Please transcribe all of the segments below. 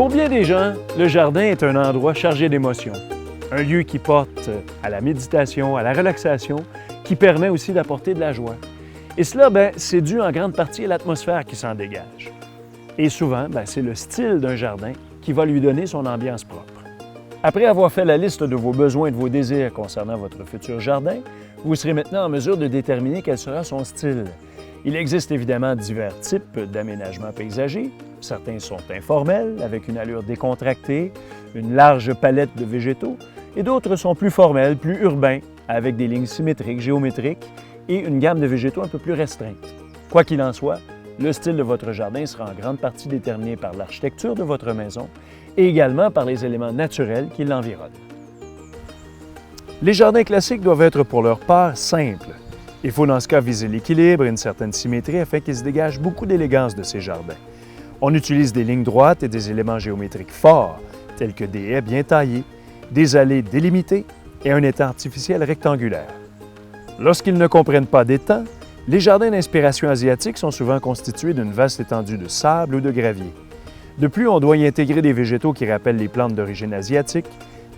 Pour bien des gens, le jardin est un endroit chargé d'émotions, un lieu qui porte à la méditation, à la relaxation, qui permet aussi d'apporter de la joie. Et cela, c'est dû en grande partie à l'atmosphère qui s'en dégage. Et souvent, c'est le style d'un jardin qui va lui donner son ambiance propre. Après avoir fait la liste de vos besoins et de vos désirs concernant votre futur jardin, vous serez maintenant en mesure de déterminer quel sera son style. Il existe évidemment divers types d'aménagements paysagers. Certains sont informels, avec une allure décontractée, une large palette de végétaux, et d'autres sont plus formels, plus urbains, avec des lignes symétriques, géométriques et une gamme de végétaux un peu plus restreinte. Quoi qu'il en soit, le style de votre jardin sera en grande partie déterminé par l'architecture de votre maison et également par les éléments naturels qui l'environnent. Les jardins classiques doivent être pour leur part simples. Il faut dans ce cas viser l'équilibre et une certaine symétrie afin qu'il se dégage beaucoup d'élégance de ces jardins. On utilise des lignes droites et des éléments géométriques forts, tels que des haies bien taillées, des allées délimitées et un étang artificiel rectangulaire. Lorsqu'ils ne comprennent pas d'étang, les jardins d'inspiration asiatique sont souvent constitués d'une vaste étendue de sable ou de gravier. De plus, on doit y intégrer des végétaux qui rappellent les plantes d'origine asiatique,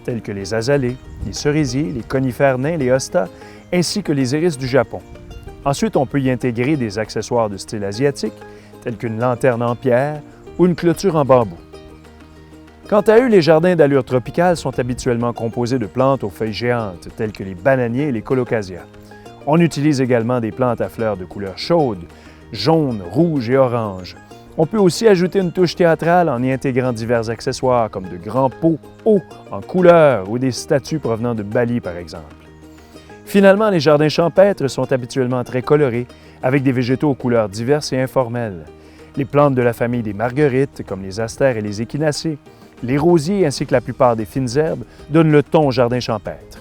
tels que les azalées, les cerisiers, les conifères nains, les hostas, ainsi que les iris du Japon. Ensuite, on peut y intégrer des accessoires de style asiatique, tels qu'une lanterne en pierre ou une clôture en bambou. Quant à eux, les jardins d'allure tropicale sont habituellement composés de plantes aux feuilles géantes, telles que les bananiers et les colocasias. On utilise également des plantes à fleurs de couleurs chaudes, jaune, rouge et orange. On peut aussi ajouter une touche théâtrale en y intégrant divers accessoires comme de grands pots hauts en couleurs ou des statues provenant de Bali, par exemple. Finalement, les jardins champêtres sont habituellement très colorés, avec des végétaux aux couleurs diverses et informelles. Les plantes de la famille des marguerites, comme les astères et les échinacées, les rosiers ainsi que la plupart des fines herbes donnent le ton au jardin champêtre.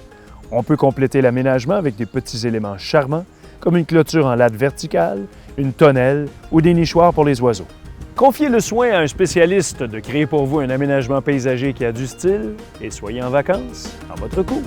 On peut compléter l'aménagement avec des petits éléments charmants, comme une clôture en latte verticale, une tonnelle ou des nichoirs pour les oiseaux. Confiez le soin à un spécialiste de créer pour vous un aménagement paysager qui a du style et soyez en vacances en votre cours.